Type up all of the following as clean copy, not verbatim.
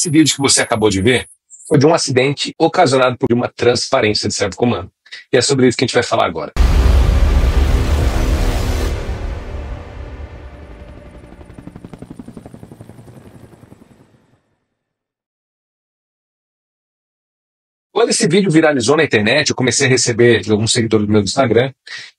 Esse vídeo que você acabou de ver foi de um acidente ocasionado por uma transparência de servo-comando. E é sobre isso que a gente vai falar agora. Quando esse vídeo viralizou na internet, eu comecei a receber de alguns seguidores do meu Instagram,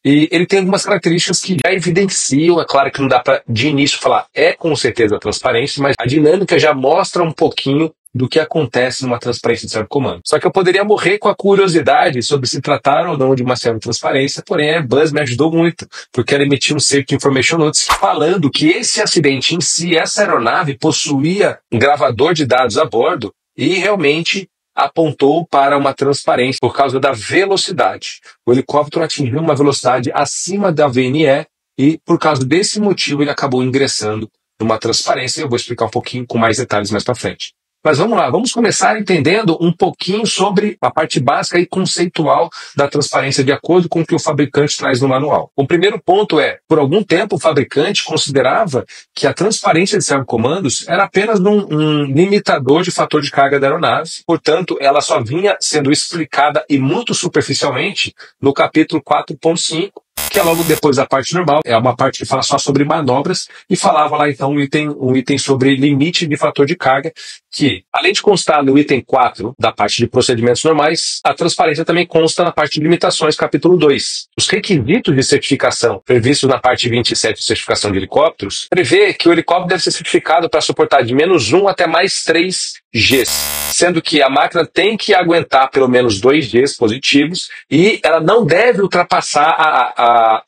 e ele tem algumas características que já evidenciam, é claro que não dá para de início falar com certeza a transparência, mas a dinâmica já mostra um pouquinho do que acontece numa transparência de servo-comando. Só que eu poderia morrer com a curiosidade sobre se tratar ou não de uma servo-transparência, porém a Airbus me ajudou muito, porque ela emitiu um Safety Information Notice falando que esse acidente em si, essa aeronave possuía um gravador de dados a bordo e realmente apontou para uma transparência por causa da velocidade. O helicóptero atingiu uma velocidade acima da VNE e, por causa desse motivo, ele acabou ingressando numa transparência. Eu vou explicar um pouquinho com mais detalhes mais para frente. Mas vamos lá, vamos começar entendendo um pouquinho sobre a parte básica e conceitual da transparência de acordo com o que o fabricante traz no manual. O primeiro ponto é, por algum tempo o fabricante considerava que a transparência de servo-comandos era apenas um limitador de fator de carga da aeronave, portanto ela só vinha sendo explicada e muito superficialmente no capítulo 4.5, que é logo depois da parte normal, é uma parte que fala só sobre manobras, e falava lá então um item sobre limite de fator de carga, que, além de constar no item 4 da parte de procedimentos normais, a transparência também consta na parte de limitações, capítulo 2. Os requisitos de certificação previstos na parte 27 de certificação de helicópteros prevê que o helicóptero deve ser certificado para suportar de -1 até mais 3 Gs, sendo que a máquina tem que aguentar pelo menos 2 Gs positivos e ela não deve ultrapassar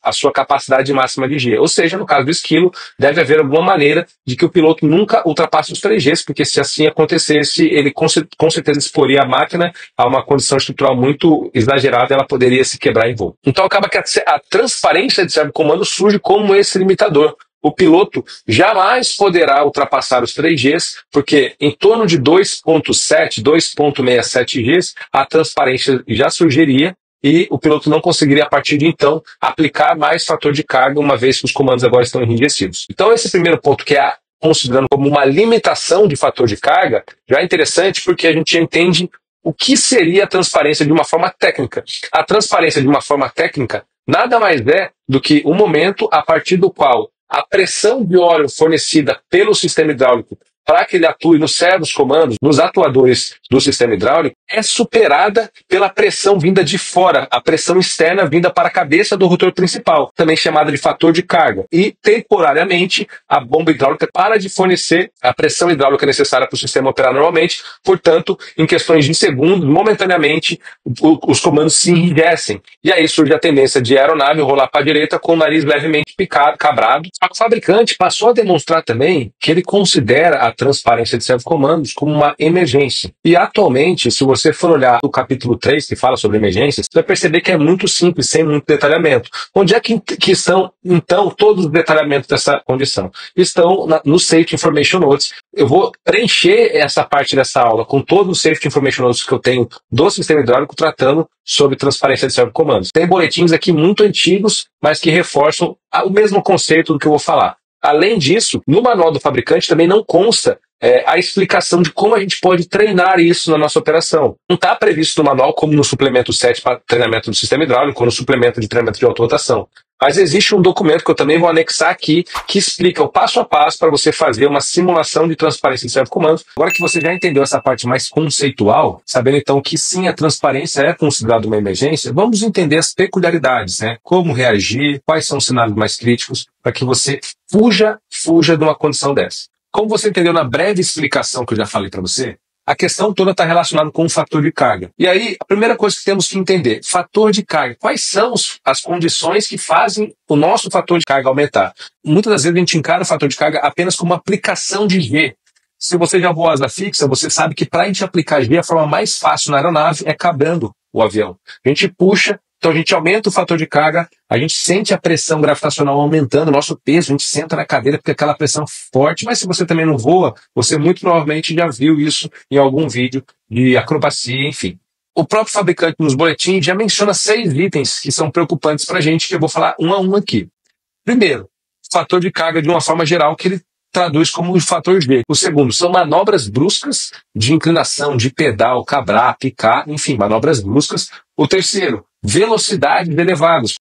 a sua capacidade máxima de G. Ou seja, no caso do esquilo, deve haver alguma maneira de que o piloto nunca ultrapasse os 3 Gs, porque se assim acontecesse, ele com certeza exporia a máquina a uma condição estrutural muito exagerada, ela poderia se quebrar em voo. Então acaba que a transparência de servo-comando surge como esse limitador. O piloto jamais poderá ultrapassar os 3 Gs, porque em torno de 2.7, 2.67 Gs, a transparência já surgiria e o piloto não conseguiria, a partir de então, aplicar mais fator de carga, uma vez que os comandos agora estão enrijecidos. Então esse primeiro ponto, que é considerando como uma limitação de fator de carga, já é interessante porque a gente entende o que seria a transparência de uma forma técnica. A transparência de uma forma técnica nada mais é do que um momento a partir do qual a pressão de óleo fornecida pelo sistema hidráulico para que ele atue nos servos-comandos, nos atuadores do sistema hidráulico, é superada pela pressão vinda de fora, a pressão externa vinda para a cabeça do rotor principal, também chamada de fator de carga. E, temporariamente, a bomba hidráulica para de fornecer a pressão hidráulica necessária para o sistema operar normalmente, portanto, em questões de segundos, momentaneamente, os comandos se enrijecem. E aí surge a tendência de a aeronave rolar para a direita com o nariz levemente picado, cabrado. O fabricante passou a demonstrar também que ele considera a transparência de servo-comandos como uma emergência. E atualmente, se você for olhar o capítulo 3, que fala sobre emergências, você vai perceber que é muito simples, sem muito detalhamento. Onde é que estão, então, todos os detalhamentos dessa condição? Estão no Safety Information Notes. Eu vou preencher essa parte dessa aula com todos os Safety Information Notes que eu tenho do sistema hidráulico tratando sobre transparência de servo-comandos. Tem boletins aqui muito antigos, mas que reforçam o mesmo conceito do que eu vou falar. Além disso, no manual do fabricante também não consta a explicação de como a gente pode treinar isso na nossa operação. Não está previsto no manual como no suplemento 7 para treinamento do sistema hidráulico ou no suplemento de treinamento de autorrotação. Mas existe um documento que eu também vou anexar aqui que explica o passo a passo para você fazer uma simulação de transparência de servo-comandos. Agora que você já entendeu essa parte mais conceitual, sabendo então que sim, a transparência é considerada uma emergência, vamos entender as peculiaridades, né? Como reagir, quais são os cenários mais críticos, para que você fuja de uma condição dessa. Como você entendeu na breve explicação que eu já falei para você, a questão toda está relacionada com o fator de carga. E aí, a primeira coisa que temos que entender, fator de carga. Quais são as condições que fazem o nosso fator de carga aumentar? Muitas das vezes a gente encara o fator de carga apenas como uma aplicação de G. Se você já voa asa fixa, você sabe que para a gente aplicar G, a forma mais fácil na aeronave é cabrando o avião. A gente puxa, então a gente aumenta o fator de carga, a gente sente a pressão gravitacional aumentando, o nosso peso, a gente senta na cadeira porque aquela pressão forte, mas se você também não voa, você muito provavelmente já viu isso em algum vídeo de acrobacia, enfim. O próprio fabricante nos boletins já menciona 6 itens que são preocupantes para a gente, que eu vou falar um a um aqui. Primeiro, fator de carga de uma forma geral, que ele traduz como o fator G. O segundo são manobras bruscas de inclinação, de pedal, cabrar, picar, enfim, manobras bruscas. O terceiro, velocidades elevadas,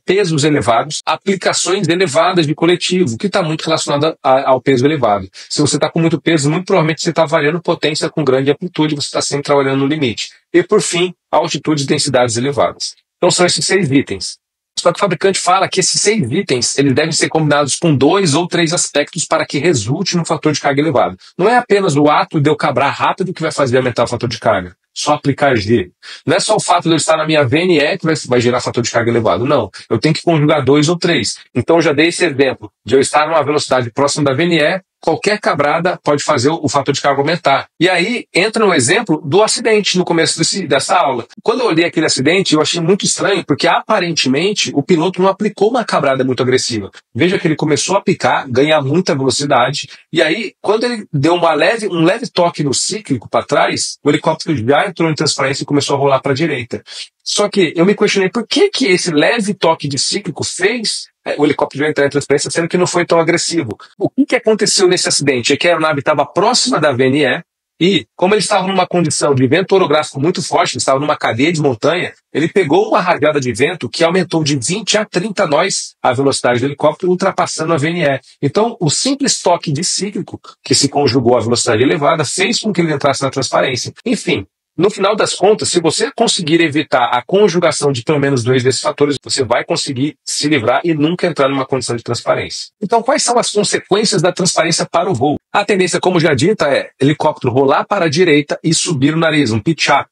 pesos elevados, aplicações elevadas de coletivo, que está muito relacionado ao peso elevado. Se você está com muito peso, muito provavelmente você está variando potência com grande amplitude, você está sempre trabalhando no limite. E por fim, altitudes e densidades elevadas. Então são esses 6 itens. Só que o fabricante fala que esses 6 itens eles devem ser combinados com 2 ou 3 aspectos para que resulte num fator de carga elevado. Não é apenas o ato de eu cabrar rápido que vai fazer aumentar o fator de carga. Só aplicar G. Não é só o fato de eu estar na minha VNE que vai gerar fator de carga elevado. Não. Eu tenho que conjugar 2 ou 3. Então eu já dei esse exemplo de eu estar numa velocidade próxima da VNE, qualquer cabrada pode fazer o fator de carga aumentar. E aí entra no exemplo do acidente no começo dessa aula. Quando eu olhei aquele acidente, eu achei muito estranho, porque aparentemente o piloto não aplicou uma cabrada muito agressiva. Veja que ele começou a picar, ganhar muita velocidade, e aí, quando ele deu um leve toque no cíclico para trás, o helicóptero já entrou em transparência e começou a rolar para a direita. Só que eu me questionei por que esse leve toque de cíclico fez o helicóptero já entrar em transparência, sendo que não foi tão agressivo. O que aconteceu nesse acidente? É que a aeronave estava próxima da VNE e, como ele estava numa condição de vento orográfico muito forte, ele estava numa cadeia de montanha, ele pegou uma rajada de vento que aumentou de 20 a 30 nós a velocidade do helicóptero, ultrapassando a VNE. Então, o simples toque de cíclico, que se conjugou à velocidade elevada, fez com que ele entrasse na transparência. Enfim, no final das contas, se você conseguir evitar a conjugação de pelo menos 2 desses fatores, você vai conseguir se livrar e nunca entrar numa condição de transparência. Então, quais são as consequências da transparência para o voo? A tendência, como já dita, é helicóptero rolar para a direita e subir o nariz, um pitch-up.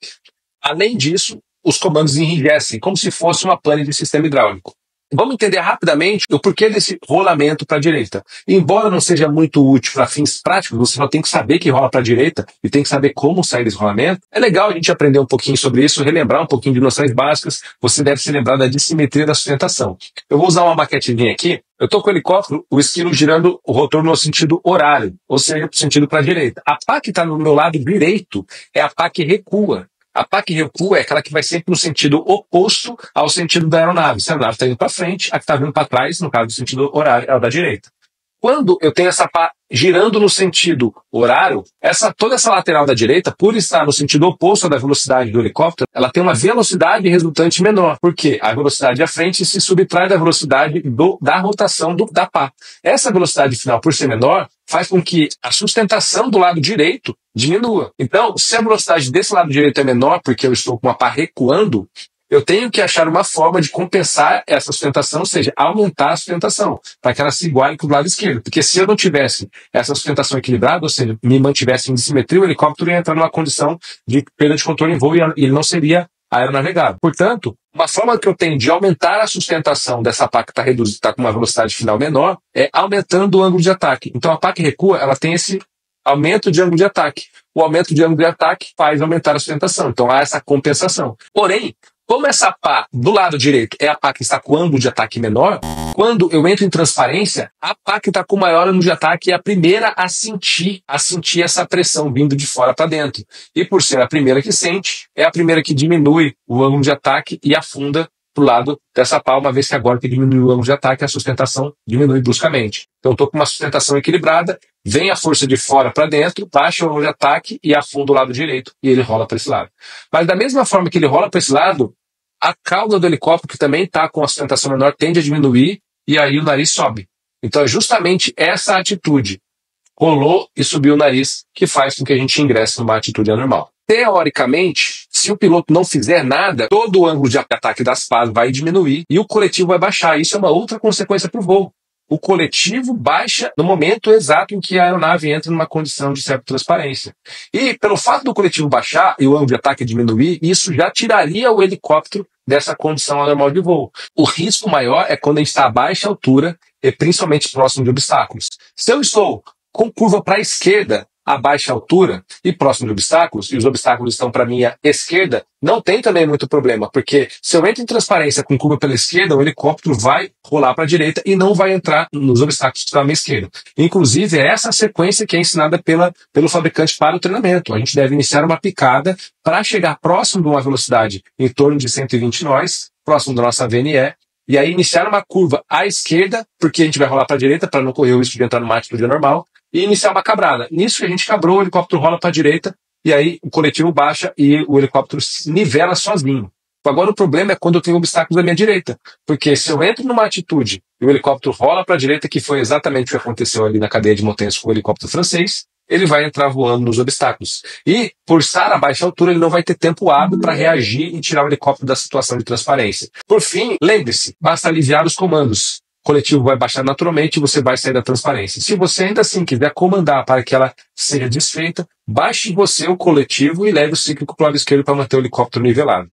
Além disso, os comandos enrijecem, como se fosse uma pane de sistema hidráulico. Vamos entender rapidamente o porquê desse rolamento para a direita. Embora não seja muito útil para fins práticos, você só tem que saber que rola para a direita e tem que saber como sair desse rolamento. É legal a gente aprender um pouquinho sobre isso, relembrar um pouquinho de noções básicas. Você deve se lembrar da dissimetria da sustentação. Eu vou usar uma maquetezinha aqui. Eu estou com o helicóptero, o esquilo girando o rotor no sentido horário, ou seja, para o sentido para a direita. A pá que está no meu lado direito é a pá que recua. A pá que recua é aquela que vai sempre no sentido oposto ao sentido da aeronave. Se a aeronave está indo para frente, a que está vindo para trás, no caso do sentido horário, é a da direita. Quando eu tenho essa pá girando no sentido horário, toda essa lateral da direita, por estar no sentido oposto à da velocidade do helicóptero, ela tem uma velocidade resultante menor. Por quê? A velocidade à frente se subtrai da velocidade da rotação da pá. Essa velocidade final, por ser menor, faz com que a sustentação do lado direito diminua. Então, se a velocidade desse lado direito é menor, porque eu estou com uma pá recuando, eu tenho que achar uma forma de compensar essa sustentação, ou seja, aumentar a sustentação, para que ela se iguale com o lado esquerdo. Porque se eu não tivesse essa sustentação equilibrada, ou seja, me mantivesse em dissimetria, o helicóptero ia entrar numa condição de perda de controle em voo e ele não seria aeronavegável. Portanto, uma forma que eu tenho de aumentar a sustentação dessa pá que está reduzida, está com uma velocidade final menor, é aumentando o ângulo de ataque. Então a pá que recua, ela tem esse aumento de ângulo de ataque. O aumento de ângulo de ataque faz aumentar a sustentação. Então há essa compensação. Porém, como essa pá do lado direito é a pá que está com ângulo de ataque menor, quando eu entro em transparência, a pá que está com maior ângulo de ataque é a primeira a sentir essa pressão vindo de fora para dentro. E por ser a primeira que sente, é a primeira que diminui o ângulo de ataque e afunda para o lado dessa pá, uma vez que agora que diminui o ângulo de ataque, a sustentação diminui bruscamente. Então eu estou com uma sustentação equilibrada, vem a força de fora para dentro, baixa o ângulo de ataque e afunda o lado direito, e ele rola para esse lado. Mas da mesma forma que ele rola para esse lado, a cauda do helicóptero, que também está com a sustentação menor, tende a diminuir e aí o nariz sobe. Então é justamente essa atitude, rolou e subiu o nariz, que faz com que a gente ingresse numa atitude anormal. Teoricamente, se o piloto não fizer nada, todo o ângulo de ataque das pás vai diminuir e o coletivo vai baixar. Isso é uma outra consequência para o voo. O coletivo baixa no momento exato em que a aeronave entra numa condição de certa transparência. E pelo fato do coletivo baixar e o ângulo de ataque diminuir, isso já tiraria o helicóptero dessa condição anormal de voo. O risco maior é quando a gente está a baixa altura e principalmente próximo de obstáculos. Se eu estou com curva para a esquerda, a baixa altura e próximo de obstáculos, e os obstáculos estão para a minha esquerda, não tem também muito problema, porque se eu entro em transparência com curva pela esquerda, o helicóptero vai rolar para a direita e não vai entrar nos obstáculos para a minha esquerda. Inclusive, é essa a sequência que é ensinada pelo fabricante para o treinamento. A gente deve iniciar uma picada para chegar próximo de uma velocidade em torno de 120 nós, próximo da nossa VNE, e aí iniciar uma curva à esquerda, porque a gente vai rolar para a direita para não correr o risco de entrar numa atitude normal, e iniciar uma cabrada. Nisso que a gente cabrou, o helicóptero rola para a direita, e aí o coletivo baixa e o helicóptero se nivela sozinho. Agora o problema é quando eu tenho obstáculos à minha direita, porque se eu entro numa atitude e o helicóptero rola para a direita, que foi exatamente o que aconteceu ali na cadeia de montanhas com o helicóptero francês, ele vai entrar voando nos obstáculos. E, por estar a baixa altura, ele não vai ter tempo hábil para reagir e tirar o helicóptero da situação de transparência. Por fim, lembre-se, basta aliviar os comandos. O coletivo vai baixar naturalmente e você vai sair da transparência. Se você ainda assim quiser comandar para que ela seja desfeita, baixe você o coletivo e leve o cíclico para o lado esquerdo para manter o helicóptero nivelado.